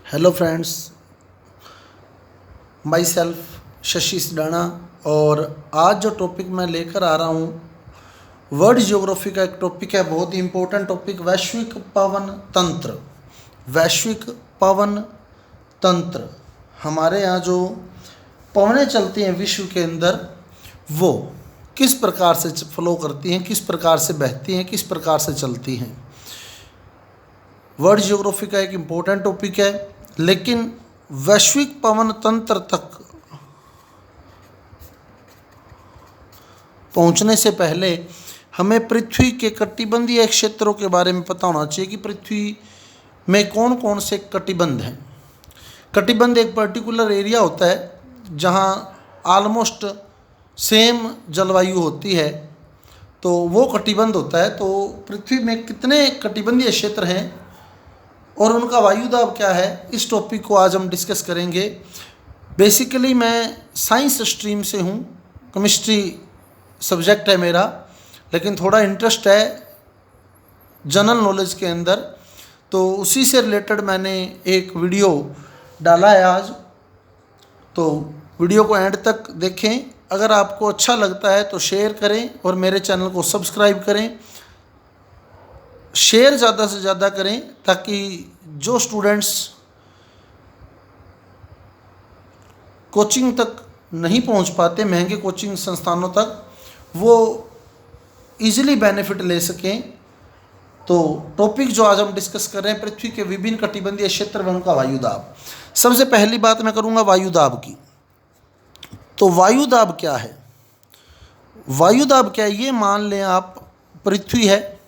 Hello friends, my self Shashi Sidana. और आज जो टॉपिक मैं लेकर आ रहा हूँ वर्ल्ड ज्योग्राफी का एक टॉपिक है, बहुत ही इम्पोर्टेंट टॉपिक, वैश्विक पवन तंत्र। वैश्विक पवन तंत्र, हमारे यहाँ जो पवनें चलती हैं विश्व के अंदर, वो किस प्रकार से फ्लो करती हैं, किस प्रकार से बहती हैं, किस प्रकार से चलती हैं। वर्ल्ड ज्योग्राफी का एक इम्पोर्टेंट टॉपिक है, लेकिन वैश्विक पवन तंत्र तक पहुंचने से पहले हमें पृथ्वी के कटिबंधीय क्षेत्रों के बारे में पता होना चाहिए कि पृथ्वी में कौन कौन से कटिबंध हैं। कटिबंध एक पर्टिकुलर एरिया होता है जहां ऑलमोस्ट सेम जलवायु होती है, तो वो कटिबंध होता है। तो पृथ्वी में कितने कटिबंधीय क्षेत्र हैं और उनका वायुदाब क्या है, इस टॉपिक को आज हम डिस्कस करेंगे। बेसिकली मैं साइंस स्ट्रीम से हूँ, केमिस्ट्री सब्जेक्ट है मेरा, लेकिन थोड़ा इंटरेस्ट है जनरल नॉलेज के अंदर, तो उसी से रिलेटेड मैंने एक वीडियो डाला है आज। तो वीडियो को एंड तक देखें, अगर आपको अच्छा लगता है तो शेयर करें और मेरे चैनल को सब्सक्राइब करें। शेयर ज़्यादा से ज़्यादा करें ताकि जो स्टूडेंट्स कोचिंग तक नहीं पहुंच पाते, महंगे कोचिंग संस्थानों तक, वो इजीली बेनिफिट ले सकें। तो टॉपिक जो आज हम डिस्कस कर रहे हैं, पृथ्वी के विभिन्न कटिबंधीय क्षेत्र में उनका वायुदाब। सबसे पहली बात मैं करूंगा वायुदाब की। तो वायुदाब क्या है? वायुदाब क्या है, ये मान लें आप पृथ्वी है,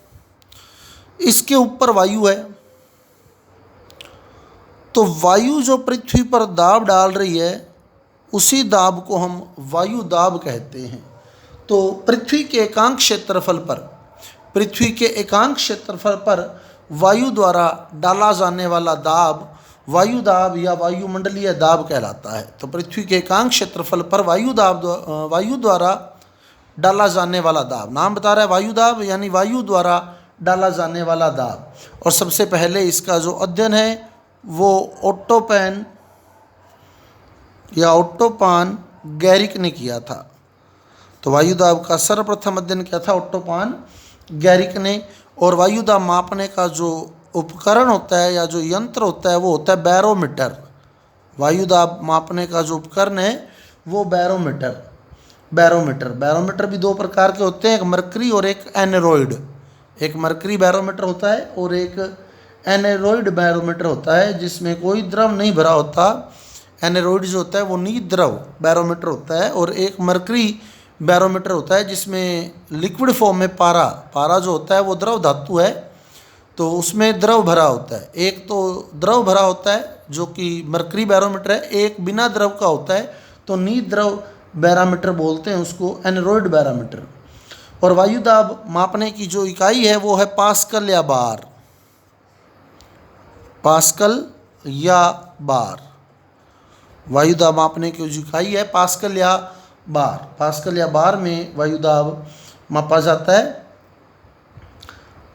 इसके ऊपर वायु है, तो वायु जो पृथ्वी पर दाब डाल रही है उसी दाब को हम वायु दाब कहते हैं। तो पृथ्वी के एकांक क्षेत्रफल पर वायु द्वारा डाला जाने वाला दाब वायु दाब या वायुमंडलीय दाब कहलाता है। तो पृथ्वी के एकांक क्षेत्रफल पर वायु द्वारा डाला जाने वाला दाब, नाम बता रहा है वायु दाब, यानी वायु द्वारा डाला जाने वाला दाब। और सबसे पहले इसका जो अध्ययन है वो ओट्टोपैन या ओट्टोपान गैरिक ने किया था। तो वायुदाब का सर्वप्रथम अध्ययन किया था ओट्टोपान गैरिक ने। और वायुदाब मापने का जो उपकरण होता है या जो यंत्र होता है वो होता है बैरोमीटर। वायुदाब मापने का जो उपकरण है वो बैरोमीटर भी दो प्रकार के होते हैं, एक मरकरी और एक एनेरॉइड। एक मरकरी बैरोमीटर होता है और एक एनेरॉइड बैरोमीटर होता है जिसमें कोई द्रव नहीं भरा होता। एनेरॉइड जो होता है वो निद्रव बैरोमीटर होता है, और एक मरकरी बैरोमीटर होता है जिसमें लिक्विड फॉर्म में पारा जो होता है वो द्रव धातु है, तो उसमें द्रव भरा होता है। एक तो द्रव भरा होता है जो कि मरकरी बैरोमीटर है, एक बिना द्रव का होता है, तो निद्रव बैरोमीटर बोलते हैं उसको, एनेरॉइड बैरोमीटर। और वायुदाब मापने की जो इकाई है वो है पास्कल या बार। पास्कल या बार, वायुदाब मापने की जो इकाई है पास्कल या बार। पास्कल या बार में वायुदाब मापा जाता है।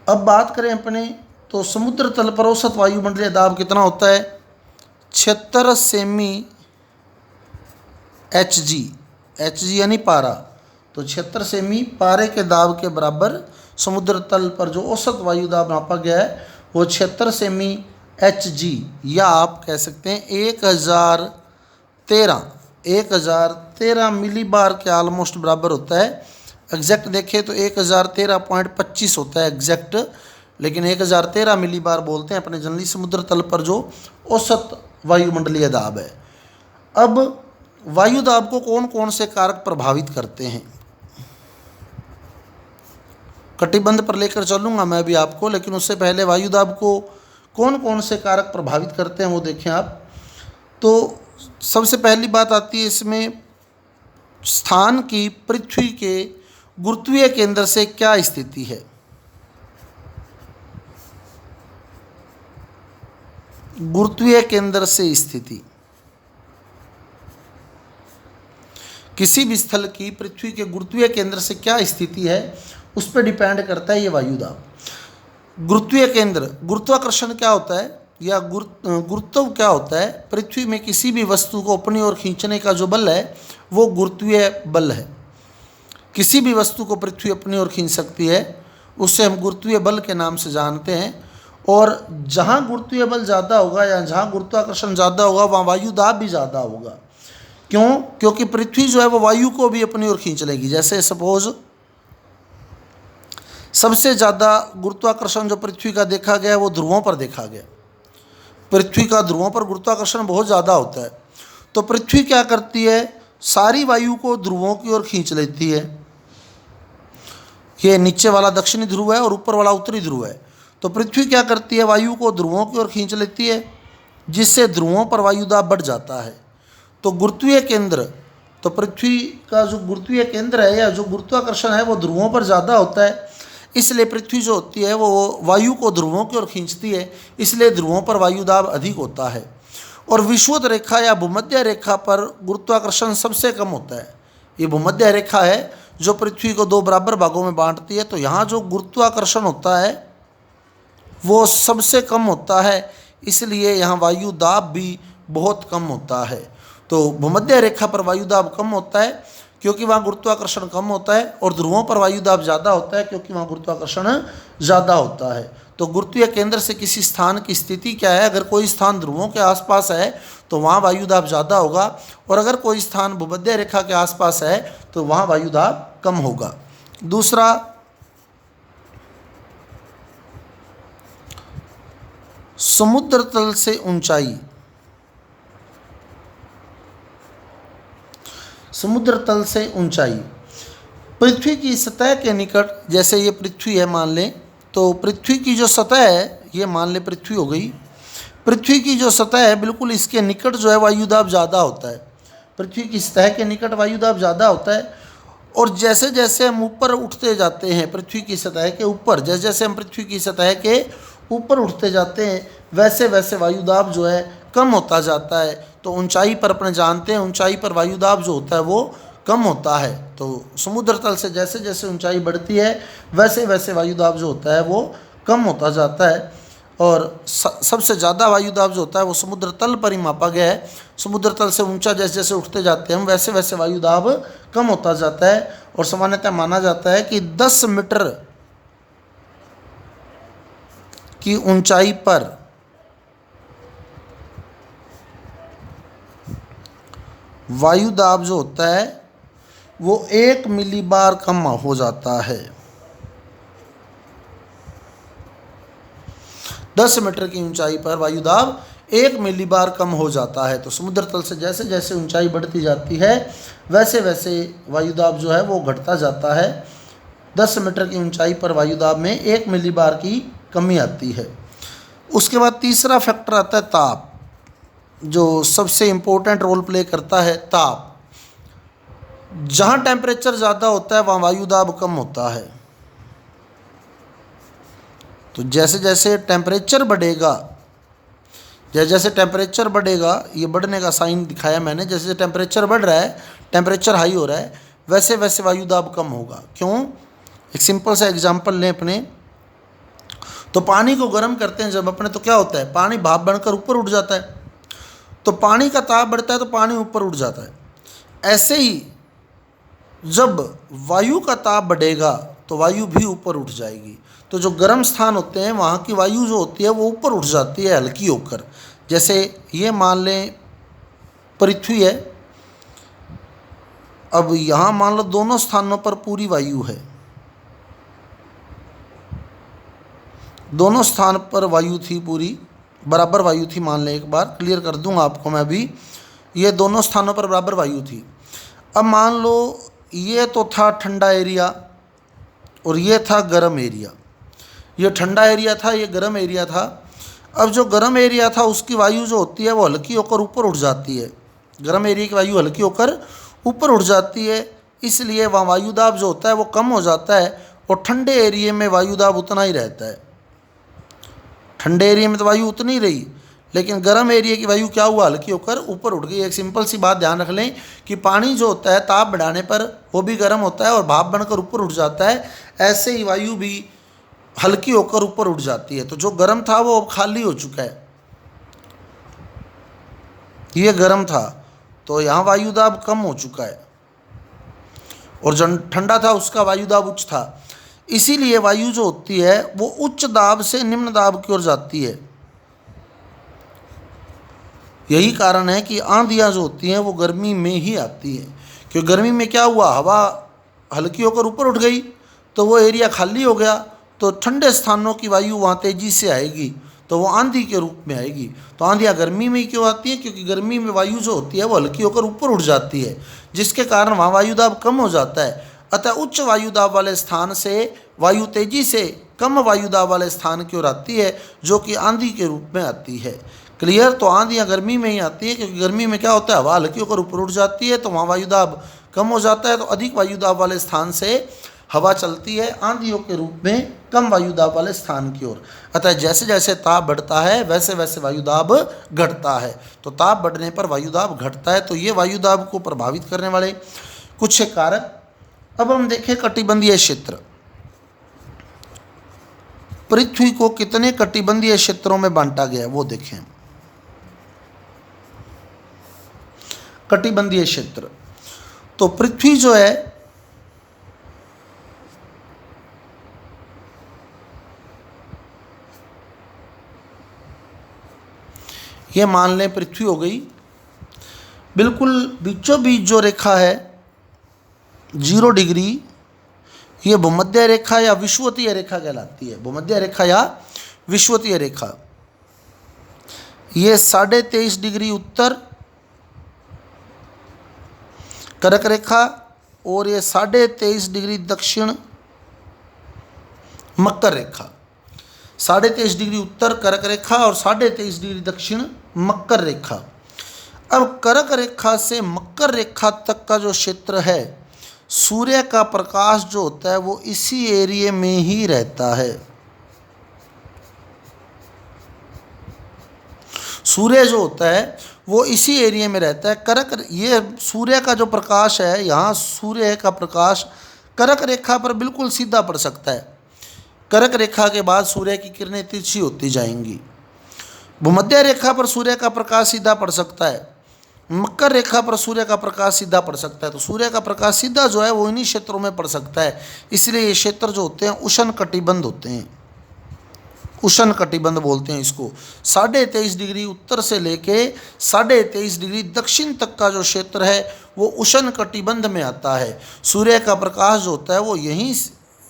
अब बात करें अपने, तो समुद्र तल पर औसत वायुमंडलीय दाब कितना होता है? 76 सेमी Hg यानी पारा। तो 76 सेमी पारे के दाब के बराबर समुद्र तल पर जो औसत वायुदाब नापा गया है वो 76 सेमी Hg, या आप कह सकते हैं 1013 मिली बार के ऑलमोस्ट बराबर होता है। एग्जैक्ट देखें तो 1013.25 होता है एग्जैक्ट, लेकिन 1013 मिली बार बोलते हैं अपने जनरली समुद्र तल पर जो औसत वायुमंडलीय दाब है। अब वायुदाब को कौन कौन से कारक प्रभावित करते हैं? कटिबंध पर लेकर चलूँगा मैं भी आपको, लेकिन उससे पहले वायुदाब को कौन कौन से कारक प्रभावित करते हैं वो देखें आप। तो सबसे पहली बात आती है इसमें स्थान की, पृथ्वी के गुरुत्वीय केंद्र से क्या स्थिति है। गुरुत्वीय केंद्र से स्थिति, किसी भी स्थल की पृथ्वी के गुरुत्वीय केंद्र से क्या स्थिति है उस पर डिपेंड करता है ये वायुदाब। गुरुत्वीय केंद्र, गुरुत्वाकर्षण क्या होता है? या गुरुत्व क्या होता है? पृथ्वी में किसी भी वस्तु को अपनी ओर खींचने का जो बल है वो गुरुत्वीय बल है। किसी भी वस्तु को पृथ्वी अपनी ओर खींच सकती है, उससे हम गुरुत्वीय बल के नाम से जानते हैं। और जहाँ गुरुत्वीय बल ज़्यादा होगा या जहाँ गुरुत्वाकर्षण ज़्यादा होगा वहाँ वायु दाब भी ज़्यादा होगा। क्यों? क्योंकि पृथ्वी जो है वो वायु को भी अपनी ओर खींच लेगी। जैसे सपोज सबसे ज़्यादा गुरुत्वाकर्षण जो पृथ्वी का देखा गया वो ध्रुवों पर देखा गया। पृथ्वी का ध्रुवों पर गुरुत्वाकर्षण बहुत ज़्यादा होता है। तो पृथ्वी क्या करती है? सारी वायु को ध्रुवों की ओर खींच लेती है। ये नीचे वाला दक्षिणी ध्रुव है और ऊपर वाला उत्तरी ध्रुव है। तो पृथ्वी क्या करती है? वायु को ध्रुवों की ओर खींच लेती है, जिससे ध्रुवों पर वायु दाब बढ़ जाता है। तो गुरुत्वीय केंद्र, तो पृथ्वी का जो गुरुत्वीय केंद्र है या जो गुरुत्वाकर्षण है वो ध्रुवों पर ज़्यादा होता है। इसलिए पृथ्वी जो होती है वो वायु को ध्रुवों की ओर खींचती है, इसलिए ध्रुवों पर वायु दाब अधिक होता है। और विषुवत रेखा या भूमध्य रेखा पर गुरुत्वाकर्षण सबसे कम होता है। ये भूमध्य रेखा है जो पृथ्वी को दो बराबर भागों में बांटती है। तो यहाँ जो गुरुत्वाकर्षण होता है वो सबसे कम होता है, इसलिए यहाँ वायु दाब भी बहुत कम होता है। तो भूमध्य रेखा पर वायु दाब कम होता है क्योंकि वहाँ गुरुत्वाकर्षण कम होता है, और ध्रुवों पर वायु दाब ज़्यादा होता है क्योंकि वहाँ गुरुत्वाकर्षण ज़्यादा होता है। तो गुरुत्वीय केंद्र से किसी स्थान की स्थिति क्या है? अगर कोई स्थान ध्रुवों के आसपास है तो वहाँ वायु दाब ज़्यादा होगा, और अगर कोई स्थान भूमध्य रेखा के आसपास है तो वहाँ वायु दाब कम होगा। दूसरा, समुद्र तल से ऊंचाई। समुद्र तल से ऊंचाई पृथ्वी की सतह के निकट, जैसे ये पृथ्वी है मान लें, तो पृथ्वी की जो सतह है, ये मान लें पृथ्वी हो गई। पृथ्वी की जो सतह है बिल्कुल इसके निकट जो है वायु दाब ज़्यादा होता है। पृथ्वी की सतह के निकट वायु दाब ज़्यादा होता है। और जैसे जैसे हम ऊपर उठते जाते हैं पृथ्वी की सतह के ऊपर, जैसे जैसे हम पृथ्वी की सतह के ऊपर उठते जाते हैं वैसे वैसे वायु दाब जो है कम होता जाता है। तो ऊंचाई पर अपने जानते हैं ऊंचाई पर वायु दाब जो होता है वो कम होता है। तो समुद्र तल से जैसे जैसे ऊंचाई बढ़ती है वैसे वैसे वायु दाब जो होता है वो कम होता जाता है। और सबसे ज़्यादा वायु दाब जो होता है वो समुद्र तल पर ही मापा गया है। समुद्र तल से ऊंचा जैसे जैसे उठते जाते हैं हम वैसे वैसे वायु दाब कम होता जाता है। और सामान्यतः माना जाता है कि 10 मीटर की ऊंचाई पर वायु दाब जो होता है वो 1 मिलीबार कम हो जाता है। 10 मीटर की ऊंचाई पर वायु दाब 1 मिलीबार कम हो जाता है। तो समुद्र तल से जैसे जैसे ऊंचाई बढ़ती जाती है वैसे वैसे वायु दाब जो है वो घटता जाता है। 10 मीटर की ऊंचाई पर वायु दाब में 1 मिलीबार की कमी आती है। उसके बाद तीसरा फैक्टर आता है ताप, जो सबसे इम्पोर्टेंट रोल प्ले करता है। ताप, जहाँ टेम्परेचर ज़्यादा होता है वहाँ वायु दाब कम होता है। तो जैसे जैसे टेम्परेचर बढ़ेगा, जैसे जैसे टेम्परेचर बढ़ेगा, ये बढ़ने का साइन दिखाया मैंने, जैसे जैसे टेम्परेचर बढ़ रहा है, टेम्परेचर हाई हो रहा है, वैसे वैसे वायु दाब कम होगा। क्यों? एक सिंपल सा एग्जांपल लें अपने, तो पानी को गर्म करते हैं जब अपने, तो क्या होता है? पानी भाप बनकर ऊपर उठ जाता है। तो पानी का ताप बढ़ता है तो पानी ऊपर उठ जाता है। ऐसे ही जब वायु का ताप बढ़ेगा तो वायु भी ऊपर उठ जाएगी। तो जो गर्म स्थान होते हैं वहाँ की वायु जो होती है वो ऊपर उठ जाती है हल्की होकर। जैसे ये मान लें पृथ्वी है, अब यहाँ मान लो दोनों स्थानों पर पूरी वायु है, दोनों स्थान पर वायु थी, पूरी बराबर वायु थी। मान लें, एक बार क्लियर कर दूंगा आपको मैं अभी, ये दोनों स्थानों पर बराबर वायु थी। अब मान लो ये तो था ठंडा एरिया और ये था गर्म एरिया। ये ठंडा एरिया था, ये गर्म एरिया था। अब जो गर्म एरिया था उसकी वायु जो होती है वो हल्की होकर ऊपर उठ जाती है। गर्म एरिया की वायु हल्की होकर ऊपर उठ जाती है, इसलिए वहाँ वायु दाब जो होता है वो कम हो जाता है। और ठंडे एरिया में वायु दाब उतना ही रहता है। ठंडे एरिया में तो वायु उतनी ही रही, लेकिन गर्म एरिया की वायु क्या हुआ? हल्की होकर ऊपर उठ गई। एक सिंपल सी बात ध्यान रख लें कि पानी जो होता है ताप बढ़ाने पर वो भी गर्म होता है और भाप बनकर ऊपर उठ जाता है। ऐसे ही वायु भी हल्की होकर ऊपर उठ जाती है। तो जो गर्म था वो अब खाली हो चुका है, ये गर्म था, तो यहाँ वायुदाब कम हो चुका है, और जो ठंडा था उसका वायुदाब उच्च था। इसीलिए वायु जो होती है वो उच्च दाब से निम्न दाब की ओर जाती है। यही कारण है कि आंधियाँ जो होती हैं वो गर्मी में ही आती हैं, क्योंकि गर्मी में क्या हुआ, हवा हल्की होकर ऊपर उठ गई, तो वो एरिया खाली हो गया, तो ठंडे स्थानों की वायु वहाँ तेजी से आएगी, तो वो आंधी के रूप में आएगी। तो आंधियाँ गर्मी में ही क्यों आती है, क्योंकि गर्मी में वायु जो होती है वो हल्की होकर ऊपर उठ जाती है, जिसके कारण वहाँ वायुदाब कम हो जाता है। अतः उच्च वायुदाब वाले स्थान से वायु तेजी से कम वायुदाब वाले स्थान की ओर आती है, जो कि आंधी के रूप में आती है। क्लियर। तो आंधियाँ गर्मी में ही आती है, क्योंकि गर्मी में क्या होता है, हवा हल्की होकर ऊपर उठ जाती है, तो वहाँ वायुदाब कम हो जाता है, तो अधिक वायुदाब वाले स्थान से हवा चलती है आंधियों के रूप में कम वायुदाब वाले स्थान की ओर। अतः जैसे जैसे ताप बढ़ता है वैसे वैसे वायुदाब घटता है। तो ताप बढ़ने पर वायुदाब घटता है। तो ये वायुदाब को प्रभावित करने वाले कुछ कारक। अब हम देखें कटिबंधीय क्षेत्र। पृथ्वी को कितने कटिबंधीय क्षेत्रों में बांटा गया वो देखें। कटिबंधीय क्षेत्र, तो पृथ्वी जो है ये मान लें पृथ्वी हो गई, बिल्कुल बीचों बीच जो रेखा है 0 डिग्री, ये भूमध्य रेखा या विषुवतीय रेखा कहलाती है। भूमध्य रेखा या विषुवतीय रेखा, ये 23.5 डिग्री उत्तर कर्क रेखा, और ये 23.5 डिग्री दक्षिण मकर रेखा। 23.5 डिग्री उत्तर कर्क रेखा और 23.5 डिग्री दक्षिण मकर रेखा। अब कर्क रेखा से मकर रेखा तक का जो क्षेत्र है, सूर्य का प्रकाश जो होता है वो इसी एरिया में ही रहता है। सूर्य जो होता है वो इसी एरिया में रहता है। कर्क, ये सूर्य का जो प्रकाश है, यहाँ सूर्य का प्रकाश कर्क रेखा पर बिल्कुल सीधा पड़ सकता है। कर्क रेखा के बाद सूर्य की किरणें तिरछी होती जाएंगी। भूमध्य रेखा पर सूर्य का प्रकाश सीधा पड़ सकता है, मकर रेखा पर सूर्य का प्रकाश सीधा पड़ सकता है। तो सूर्य का प्रकाश सीधा जो है वो इन्हीं क्षेत्रों में पड़ सकता है। इसलिए ये क्षेत्र जो होते हैं उष्ण कटिबंध होते हैं, उष्ण कटिबंध बोलते हैं इसको। 23.5 डिग्री उत्तर से लेके 23.5 डिग्री दक्षिण तक का जो क्षेत्र है वो उष्ण कटिबंध में आता है। सूर्य का प्रकाश जो होता है वो यहीं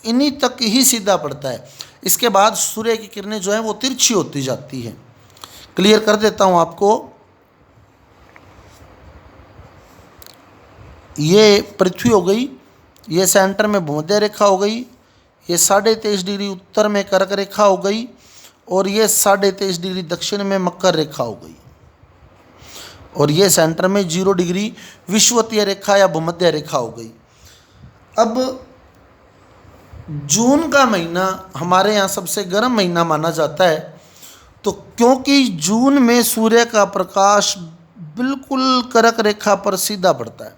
इन्हीं तक ही सीधा पड़ता है। इसके बाद सूर्य की किरणें जो है वो तिरछी होती जाती है। क्लियर कर देता हूँ आपको। ये पृथ्वी हो गई, ये सेंटर में भूमध्य रेखा हो गई, ये 23.5 डिग्री उत्तर में कर्क रेखा हो गई, और ये 23.5 डिग्री दक्षिण में मकर रेखा हो गई, और ये सेंटर में 0 डिग्री विषुवतीय रेखा या भूमध्य रेखा हो गई। अब जून का महीना हमारे यहाँ सबसे गर्म महीना माना जाता है, तो क्योंकि जून में सूर्य का प्रकाश बिल्कुल कर्क रेखा पर सीधा पड़ता है,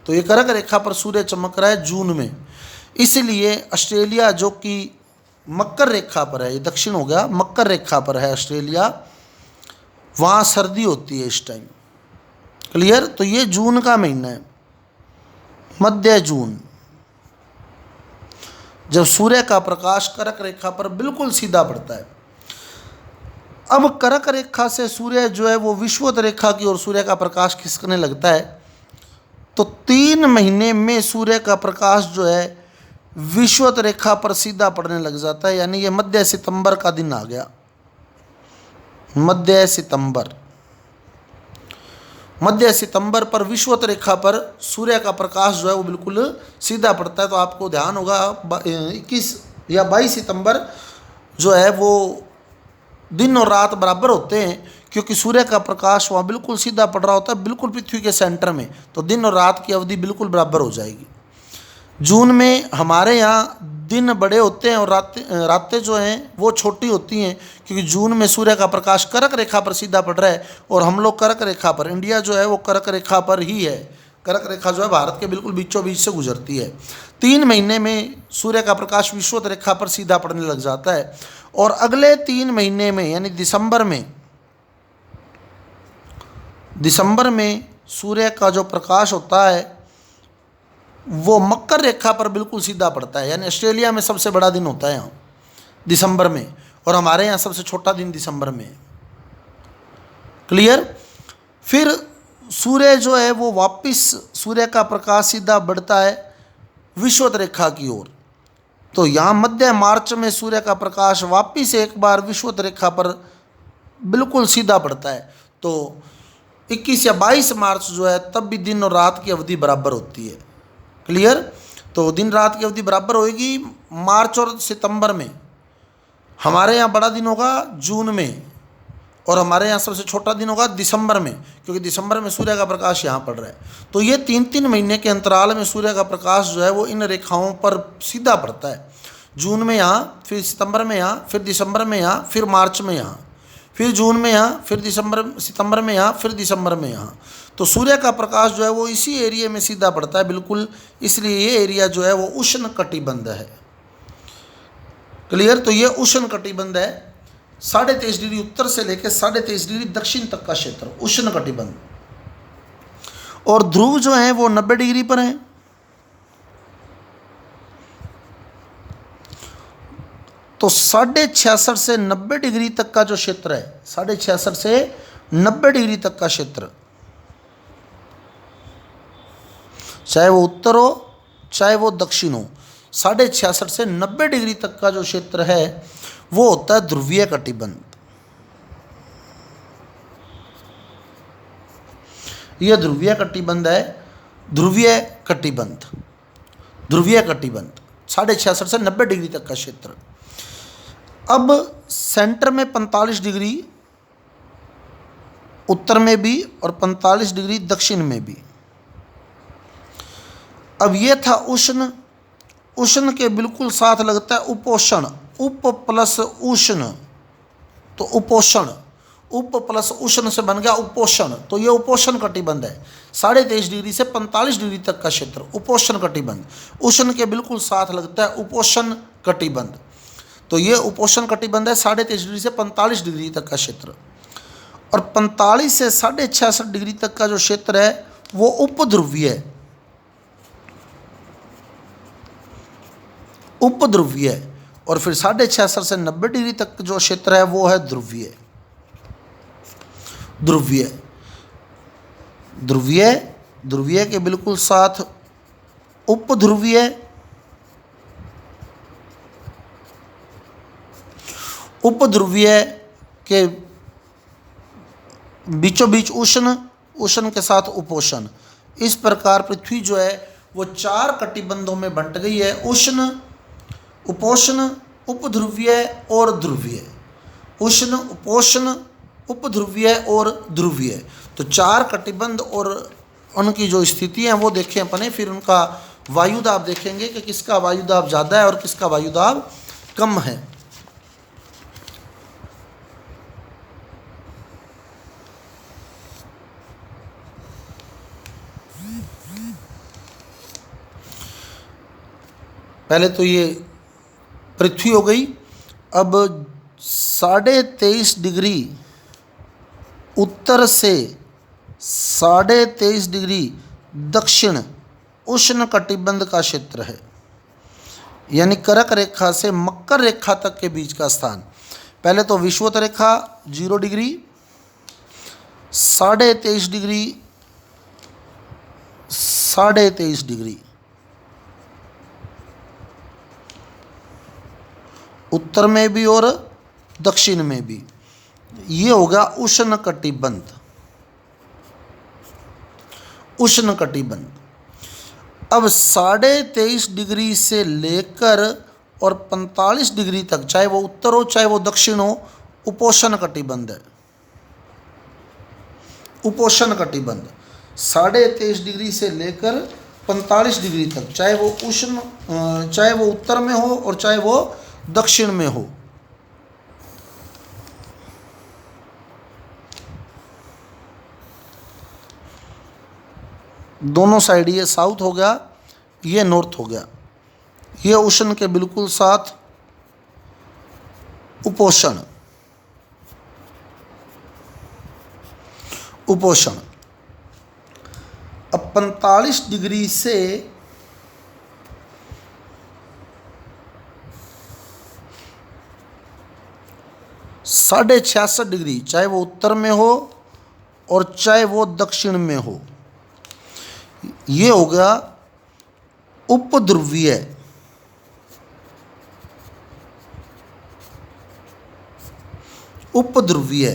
तो ये कर्क रेखा पर सूर्य चमक रहा है जून में, इसलिए ऑस्ट्रेलिया जो कि मकर रेखा पर है, ये दक्षिण हो गया, मकर रेखा पर है ऑस्ट्रेलिया, वहाँ सर्दी होती है इस टाइम। क्लियर। तो ये जून का महीना है, मध्य जून, जब सूर्य का प्रकाश कर्क रेखा पर बिल्कुल सीधा पड़ता है। अब कर्क रेखा से सूर्य जो है वो विषुवत रेखा की ओर सूर्य का प्रकाश खिसकने लगता है, तो 3 महीने में सूर्य का प्रकाश जो है विषुवत रेखा पर सीधा पड़ने लग जाता है। यानी ये मध्य सितंबर का दिन आ गया, मध्य सितंबर। मध्य सितंबर पर विषुवत रेखा पर सूर्य का प्रकाश जो है वो बिल्कुल सीधा पड़ता है। तो आपको ध्यान होगा 21 या 22 सितंबर जो है वो दिन और रात बराबर होते हैं, क्योंकि सूर्य का प्रकाश वहाँ बिल्कुल सीधा पड़ रहा होता है, बिल्कुल पृथ्वी के सेंटर में, तो दिन और रात की अवधि बिल्कुल बराबर हो जाएगी। जून में हमारे यहाँ दिन बड़े होते हैं और रातें जो हैं वो छोटी होती हैं, क्योंकि जून में सूर्य का प्रकाश कर्क रेखा पर सीधा पड़ रहा है, और हम लोग कर्क रेखा पर, इंडिया जो है वो कर्क रेखा पर ही है। कर्क रेखा जो है भारत के बिल्कुल बीचों बीच से गुजरती है। 3 महीने में सूर्य का प्रकाश विषुवत रेखा पर सीधा पड़ने लग जाता है, और अगले 3 महीने में यानी दिसंबर में दिसंबर में सूर्य का जो प्रकाश होता है वो मकर रेखा पर बिल्कुल सीधा पड़ता है, यानी ऑस्ट्रेलिया में सबसे बड़ा दिन होता है यहाँ दिसंबर में, और हमारे यहाँ सबसे छोटा दिन दिसंबर में है। क्लियर। फिर सूर्य जो है वो वापस, सूर्य का प्रकाश सीधा बढ़ता है विषुवत रेखा की ओर। तो यहाँ मध्य मार्च में सूर्य का प्रकाश वापस एक बार विषुवत रेखा पर बिल्कुल सीधा पड़ता है। तो 21 या 22 मार्च जो है तब भी दिन और रात की अवधि बराबर होती है। क्लियर। तो दिन रात की अवधि बराबर होगी मार्च और सितंबर में। हमारे यहाँ बड़ा दिन होगा जून में, और हमारे यहाँ सबसे छोटा दिन होगा दिसंबर में, क्योंकि दिसंबर में सूर्य का प्रकाश यहाँ पड़ रहा है। तो ये 3-3 महीने के अंतराल में सूर्य का प्रकाश जो है वो इन रेखाओं पर सीधा पड़ता है। जून में यहाँ, फिर सितंबर में यहाँ, फिर दिसंबर में यहाँ, फिर मार्च में यहाँ, फिर जून में यहाँ, फिर सितंबर में यहाँ, फिर दिसंबर में यहाँ। तो सूर्य का प्रकाश जो है वो इसी एरिया में सीधा पड़ता है बिल्कुल, इसलिए ये एरिया जो है वो उष्ण कटिबंध है। क्लियर। तो ये उष्ण कटिबंध है, 23.5 डिग्री उत्तर से लेकर 23.5 डिग्री दक्षिण तक का क्षेत्र उष्ण कटिबंध। और ध्रुव जो है वो 90 डिग्री पर है। तो 66.5 से 90 डिग्री तक का जो क्षेत्र है, 66.5 से 90 डिग्री तक का क्षेत्र, चाहे वो उत्तर हो चाहे वो दक्षिण हो, 66.5 से 90 डिग्री तक का जो क्षेत्र है वो होता है ध्रुवीय कटिबंध। यह ध्रुवीय कटिबंध है, ध्रुवीय कटिबंध, ध्रुवीय कटिबंध 66.5 से 90 डिग्री तक का क्षेत्र। अब सेंटर में 45 डिग्री उत्तर में भी और 45 डिग्री दक्षिण में भी। अब ये था उष्ण। उष्ण के बिल्कुल साथ लगता है उपोष्ण, उप प्लस उष्ण, तो उपोष्ण, उप प्लस उष्ण से बन गया उपोष्ण। तो ये उपोष्ण कटिबंध है, 23.5 डिग्री से 45 डिग्री तक का क्षेत्र उपोष्ण कटिबंध। उष्ण के बिल्कुल साथ लगता है उपोष्ण कटिबंध। तो ये उपोष्ण कटिबंध है, 23.5 डिग्री से 45 डिग्री तक का क्षेत्र। और 45 से 66.5 डिग्री तक का जो क्षेत्र है वो उपध्रुवीय है, उपध्रुवीय है। और फिर 66.5 से 90 डिग्री तक जो क्षेत्र है वो है ध्रुवीय। ध्रुवीय, ध्रुवीय, ध्रुवीय के बिल्कुल साथ उपध्रुवीय, उपध्रुवीय के बीचों बीच उष्ण, उष्ण के साथ उपोष्ण। इस प्रकार पृथ्वी जो है वो 4 कटिबंधों में बंट गई है, उष्ण, उपोष्ण, उपध्रुवीय और ध्रुवीय। उष्ण, उपोष्ण, उपध्रुवीय और ध्रुवीय। तो 4 कटिबंध और उनकी जो स्थिति है वो देखें अपने। फिर उनका वायुदाब देखेंगे कि किसका वायुदाब ज़्यादा है और किसका वायुदाब कम है। पहले तो ये पृथ्वी हो गई। अब 23.5 डिग्री उत्तर से 23.5 डिग्री दक्षिण उष्ण कटिबंध का क्षेत्र है, यानी कर्क रेखा से मकर रेखा तक के बीच का स्थान। पहले तो विषुवत रेखा 0 डिग्री, 23.5 डिग्री, 23.5 डिग्री उत्तर में भी और दक्षिण में भी, ये होगा उष्ण कटिबंध। उष्ण कटिबंध। अब 23.5 डिग्री से लेकर और 45 डिग्री तक, चाहे वो उत्तर हो चाहे वो दक्षिण हो, उपोष्ण कटिबंध है। उपोष्ण कटिबंध 23.5 डिग्री से लेकर 45 डिग्री तक, चाहे वो उष्ण, चाहे वो उत्तर में हो और चाहे वो दक्षिण में हो। दोनों साइड, ये साउथ हो गया, ये नॉर्थ हो गया। ये उष्ण के बिल्कुल साथ उपोष्ण। उपोषण। अब 45 डिग्री से 66.5 डिग्री, चाहे वो उत्तर में हो और चाहे वो दक्षिण में हो, ये हो गया उपध्रुवीय। उपध्रुवीय।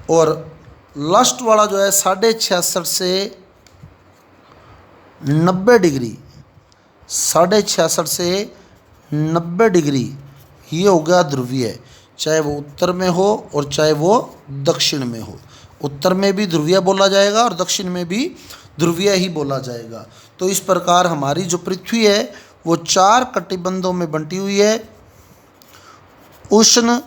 और लास्ट वाला जो है 66.5 से 90 डिग्री, 66.5 से 90 डिग्री, ये हो गया ध्रुवीय, चाहे वो उत्तर में हो और चाहे वो दक्षिण में हो। उत्तर में भी ध्रुवीय बोला जाएगा और दक्षिण में भी ध्रुवीय ही बोला जाएगा। तो इस प्रकार हमारी जो पृथ्वी है वो 4 कटिबंधों में बंटी हुई है, उष्ण,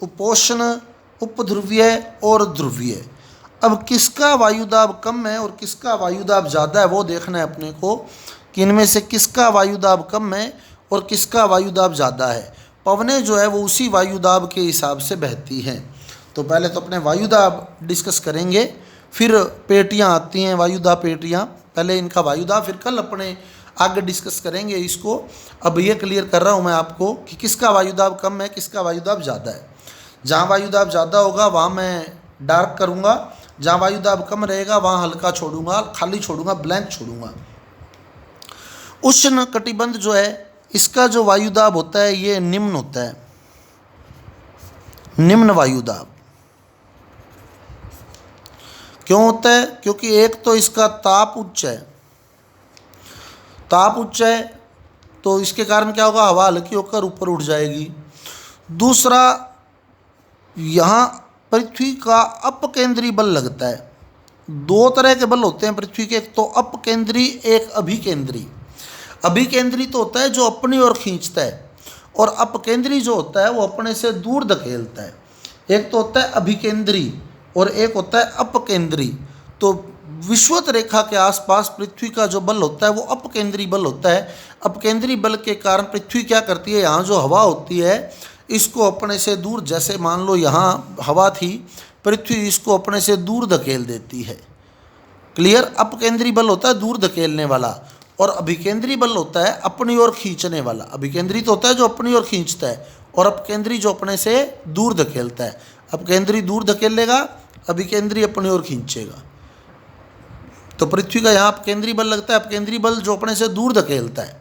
उपोष्ण, उपध्रुवीय और ध्रुवीय। अब किसका वायुदाब कम है और किसका वायुदाब ज़्यादा है वो देखना है अपने को, कि इनमें से किसका वायुदाब कम है और किसका वायुदाब ज़्यादा है। पवनें जो है वो उसी वायुदाब के हिसाब से बहती हैं। तो पहले तो अपने वायुदाब डिस्कस करेंगे, फिर पेटियां आती हैं वायुदाब पेटियां, पहले इनका वायुदाब, फिर कल अपने आगे डिस्कस करेंगे इसको। अब ये क्लियर कर रहा हूँ मैं आपको कि किसका वायुदाब कम है, किसका वायुदाब ज़्यादा है। जहाँ वायुदाब ज़्यादा होगा वहाँ मैं डार्क करूँगा, जहाँ वायुदाब कम रहेगा वहाँ हल्का छोड़ूंगा, खाली छोड़ूंगा, ब्लैंक छोड़ूंगा। उष्ण कटिबंध जो है इसका जो वायुदाब होता है ये निम्न होता है, निम्न वायुदाब। क्यों होता है? क्योंकि एक तो इसका ताप उच्च है, ताप उच्च है तो इसके कारण क्या होगा, हवा हल्की होकर ऊपर उठ जाएगी। दूसरा, यहाँ पृथ्वी का अपकेंद्री बल लगता है। 2 तरह के बल होते हैं पृथ्वी के, एक तो अपकेंद्री, एक अभिकेंद्री। अभिकेंद्री तो होता है जो अपनी ओर खींचता है, और अपकेंद्री जो होता है वो अपने से दूर धकेलता है। एक तो होता है अभिकेंद्री और एक होता है अपकेंद्री। तो विषुवत रेखा के आसपास पृथ्वी का जो बल होता है वो अपकेंद्री बल होता है। अपकेंद्री बल के कारण पृथ्वी क्या करती है, यहाँ जो हवा होती है इसको अपने से दूर, जैसे मान लो यहाँ हवा थी, पृथ्वी इसको अपने से दूर धकेल देती है। क्लियर? अपकेंद्री बल होता है दूर धकेलने वाला, और अभिकेंद्री बल होता है अपनी ओर खींचने वाला। अभिकेंद्री तो होता है जो अपनी ओर खींचता है, और अपकेंद्री जो अपने से दूर धकेलता है। अपकेंद्री दूर धकेलेगा, अभिकेंद्री अपनी ओर खींचेगा। तो पृथ्वी का यहाँ अपकेंद्री बल लगता है, अपकेंद्री बल जो अपने से दूर धकेलता है।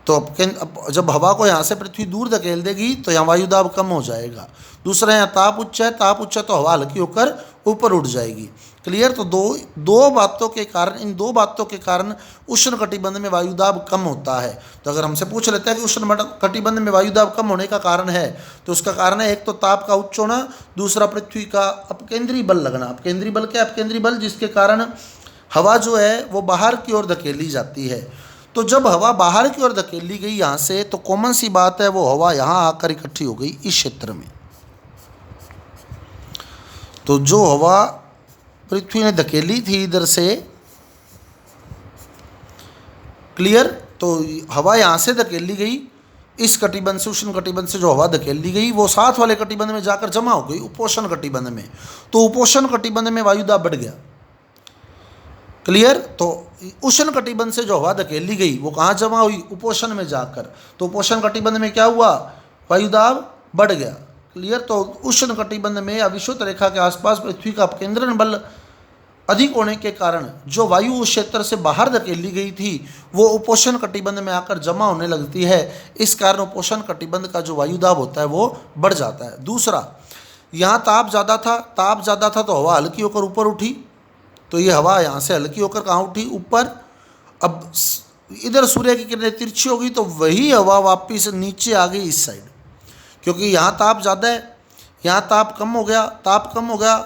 तो जब हवा को यहाँ से पृथ्वी दूर धकेल देगी तो यहाँ वायुदाब कम हो जाएगा। दूसरा, यहाँ ताप उच्च है, ताप उच्च है तो हवा हल्की होकर ऊपर उठ जाएगी। क्लियर? तो दो बातों के कारण, इन 2 बातों के कारण उष्ण कटिबंध में वायुदाब कम होता है। तो अगर हमसे पूछ लेते हैं कि उष्ण कटिबंध में वायुदाब कम होने का कारण है, तो उसका कारण है एक तो ताप का उच्च होना, दूसरा पृथ्वी का अपकेंद्री बल लगना। अपकेंद्री बल क्या? अपकेंद्री बल जिसके कारण हवा जो है वो बाहर की ओर धकेली जाती है। तो जब हवा बाहर की ओर धकेली गई यहाँ से, तो कॉमन सी बात है वो हवा यहाँ आकर इकट्ठी हो गई इस क्षेत्र में। तो जो हवा पृथ्वी ने धकेली थी इधर से, क्लियर? तो हवा यहाँ से धकेली गई इस कटिबंध से, उष्ण कटिबंध से जो हवा धकेली गई वो साथ वाले कटिबंध में जाकर जमा हो गई उपोष्ण कटिबंध में। तो उपोष्ण कटिबंध में वायुदाब बढ़ गया। क्लियर? तो उष्ण कटिबंध से जो हवा धकेली गई वो कहाँ जमा हुई? उपोष्ण में जाकर। तो उपोष्ण कटिबंध में क्या हुआ? वायुदाब बढ़ गया। क्लियर? तो उष्ण कटिबंध में या विषुवत रेखा के आसपास पृथ्वी का अपकेंद्रण बल अधिक होने के कारण जो वायु उस क्षेत्र से बाहर धकेली गई थी वो उपोष्ण कटिबंध में आकर जमा होने लगती है। इस कारण उपोष्ण कटिबंध का जो वायुदाब होता है वो बढ़ जाता है। दूसरा, यहाँ ताप ज़्यादा था, ताप ज़्यादा था तो हवा हल्की होकर ऊपर उठी, तो ये हवा यहाँ से हल्की होकर कहाँ उठी? ऊपर। अब इधर सूर्य की किरणें तिरछी हो गई तो वही हवा वापस नीचे आ गई इस साइड, क्योंकि यहाँ ताप ज़्यादा है, यहाँ ताप कम हो गया। ताप कम हो गया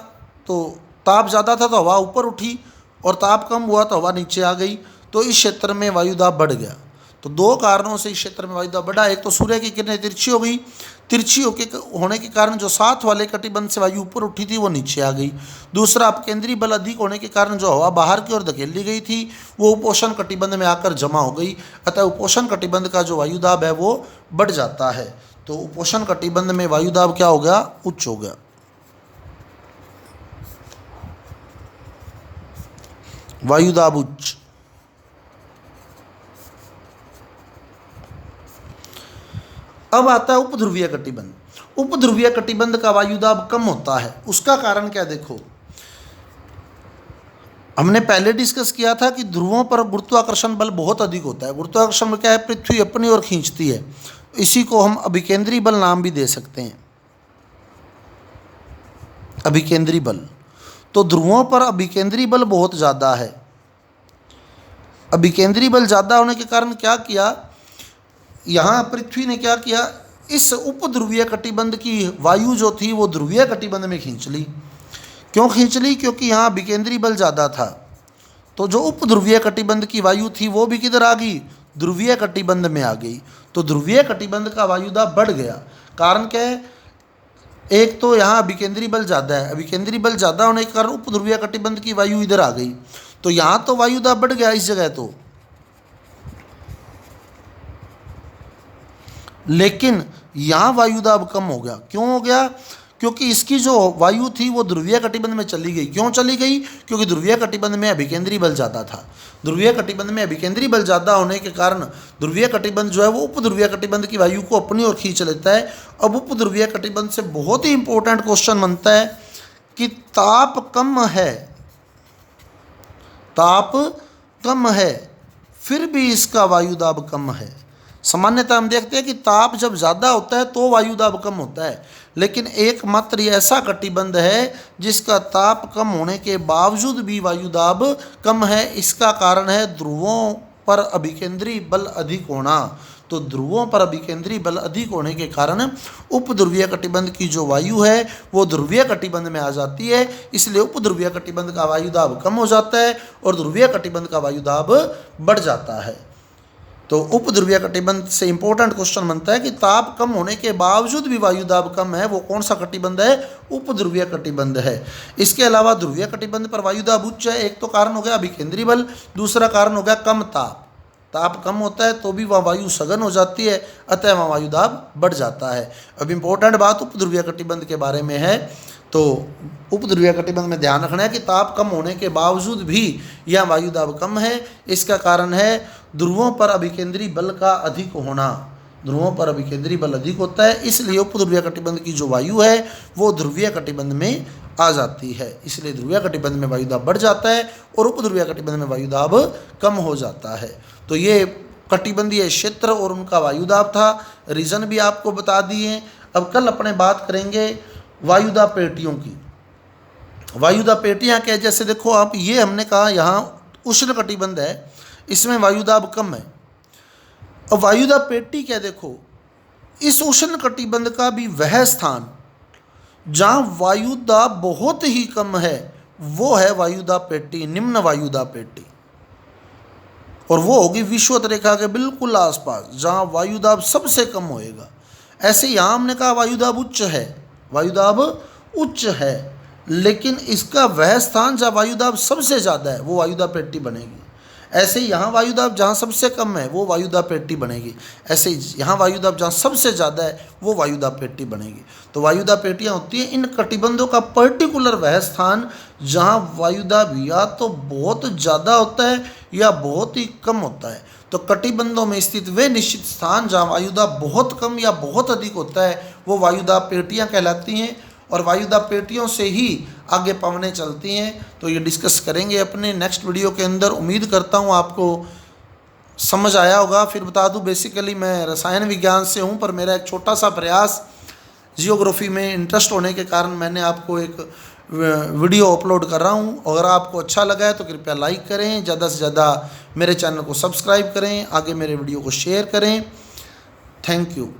तो ताप ज़्यादा था तो हवा ऊपर उठी, और ताप कम हुआ तो हवा नीचे आ गई। तो इस क्षेत्र में वायुदाब बढ़ गया। तो 2 कारणों से इस क्षेत्र में वायुदाब बढ़ा। एक तो सूर्य की किरणें तिरछी हो गई, तिरछी होने के कारण जो साथ वाले कटिबंध से वायु ऊपर उठी थी वो नीचे आ गई। दूसरा, अपकेंद्री बल अधिक होने के कारण जो हवा बाहर की ओर धकेली गई थी वो उपोष्ण कटिबंध में आकर जमा हो गई। अतः उपोष्ण कटिबंध का जो वायुदाब है वो बढ़ जाता है। तो उपोष्ण कटिबंध में वायुदाब क्या हो गया? उच्च हो गया। वायुदाब उच्च। अब आता है उपध्रुवीय कटिबंध। उपध्रुवीय कटिबंध का वायुदाब कम होता है, उसका कारण क्या देखो, हमने पहले डिस्कस किया था कि ध्रुवों पर गुरुत्वाकर्षण बल बहुत अधिक होता है। गुरुत्वाकर्षण में क्या है, पृथ्वी अपनी ओर खींचती है, इसी को हम अभिकेंद्री बल नाम भी दे सकते हैं, अभिकेंद्री बल। तो ध्रुवों पर अभिकेंद्री बल बहुत ज़्यादा है। अभिकेंद्री बल ज़्यादा होने के कारण क्या किया, यहाँ पृथ्वी ने क्या किया, इस उपध्रुवीय कटिबंध की वायु जो थी वो ध्रुवीय कटिबंध में खींच ली। क्यों खींच ली, क्योंकि यहाँ अभिकेंद्री बल ज़्यादा था। तो जो उपध्रुवीय कटिबंध की वायु थी वो भी किधर आ गई, ध्रुवीय कटिबंध में आ गई। तो ध्रुवीय कटिबंध का वायुदाब बढ़ गया। कारण क्या है, एक तो यहाँ अभिकेंद्री बल ज़्यादा है, अभिकेंद्री बल ज़्यादा होने के कारण उपध्रुवीय कटिबंध की वायु इधर आ गई, तो यहाँ तो वायुदाब बढ़ गया इस जगह तो, लेकिन यहाँ वायुदाब कम हो गया। क्यों हो गया, क्योंकि इसकी जो वायु थी वो ध्रुवीय कटिबंध में चली गई। क्यों चली गई, क्योंकि ध्रुवीय कटिबंध में अभिकेंद्री बल ज़्यादा था। ध्रुवीय कटिबंध में अभिकेंद्री बल ज़्यादा होने के कारण ध्रुवीय कटिबंध जो है वो उपध्रुवीय कटिबंध की वायु को अपनी ओर खींच लेता है। अब उपध्रुवीय कटिबंध से बहुत ही इंपॉर्टेंट क्वेश्चन बनता है कि ताप कम है, ताप कम है फिर भी इसका वायुदाब कम है। सामान्यतः हम देखते हैं कि ताप जब ज़्यादा होता है तो वायुदाब कम होता है, लेकिन एकमात्र ऐसा कटिबंध है जिसका ताप कम होने के बावजूद भी वायुदाब कम है। इसका कारण है ध्रुवों पर अभिकेंद्री बल अधिक होना। तो ध्रुवों पर अभिकेंद्री बल अधिक होने के कारण उपध्रुवीय कटिबंध की जो वायु है वो ध्रुवीय कटिबंध में आ जाती है, इसलिए उपध्रुवीय कटिबंध का वायुदाब कम हो जाता है और ध्रुवीय कटिबंध का वायुदाब बढ़ जाता है। तो उपध्रुवीय कटिबंध से इंपॉर्टेंट क्वेश्चन बनता है कि ताप कम होने के बावजूद भी वायुदाब कम है, वो कौन सा कटिबंध है, उपध्रुवीय कटिबंध है। इसके अलावा ध्रुवीय कटिबंध पर वायुदाब उच्च है, एक तो कारण हो गया अभिकेंद्री बल, दूसरा कारण हो गया कम ताप। ताप कम होता है तो भी वह वायु सघन हो जाती है, अतः वहाँ वायुदाब बढ़ जाता है। अब इंपॉर्टेंट बात उपध्रुवीय कटिबंध के बारे में है, तो उपध्रुवीय कटिबंध में ध्यान रखना है कि ताप कम होने के बावजूद भी यह वायुदाब कम है। इसका कारण है ध्रुवों पर अभिकेंद्री बल का अधिक होना। ध्रुवों पर अभिकेंद्री बल अधिक होता है, इसलिए उपध्रुवीय कटिबंध की जो वायु है वो ध्रुवीय कटिबंध में आ जाती है। इसलिए ध्रुवीय कटिबंध में वायुदाब बढ़ जाता है और उपध्रुवीय कटिबंध में वायुदाब कम हो जाता है। तो ये कटिबंधीय क्षेत्र और उनका वायुदाब था, रीज़न भी आपको बता दिए। अब कल अपने बात करेंगे वायुदाब पेटियों की। वायुदाब पेटियाँ क्या, जैसे देखो आप, ये हमने कहा यहाँ उष्ण कटिबंध है, इसमें वायुदाब कम है। अब वायुदाब पेटी क्या, देखो इस उष्ण कटिबंध का भी वह स्थान जहाँ वायुदाब बहुत ही कम है वो है वायुदाब पेटी, निम्न वायुदाब पेटी, और वो होगी विषुवत रेखा के बिल्कुल आसपास जहाँ वायुदाब सबसे कम होएगा। ऐसे यहाँ हमने कहा वायुदाब उच्च है, वायुदाब उच्च है, लेकिन इसका वह स्थान जहाँ वायुदाब सबसे ज़्यादा है वो वायुदाब पेटी बनेगी। ऐसे यहाँ वायुदाब जहाँ सबसे कम है वो वायुदाब पेटी बनेगी, ऐसे यहाँ वायुदाब जहाँ सबसे ज़्यादा है वो वायुदाब पेटी बनेगी। तो वायुदाब पेटियाँ होती हैं इन कटिबंधों का पर्टिकुलर वह स्थान जहाँ वायुदाब या तो बहुत ज़्यादा होता है या बहुत ही कम होता है। तो कटिबंधों में स्थित वे निश्चित स्थान जहाँ वायुदाब बहुत कम या बहुत अधिक होता है वो वायुदाब पेटियाँ कहलाती हैं, और वायुदाब पेटियों से ही आगे पवनें चलती हैं। तो ये डिस्कस करेंगे अपने नेक्स्ट वीडियो के अंदर। उम्मीद करता हूँ आपको समझ आया होगा। फिर बता दूँ, बेसिकली मैं रसायन विज्ञान से हूँ, पर मेरा एक छोटा सा प्रयास जियोग्राफी में इंटरेस्ट होने के कारण मैंने आपको एक वीडियो अपलोड कर रहा हूँ। अगर आपको अच्छा लगा है तो कृपया लाइक करें, ज़्यादा से ज़्यादा मेरे चैनल को सब्सक्राइब करें, आगे मेरे वीडियो को शेयर करें। Thank you.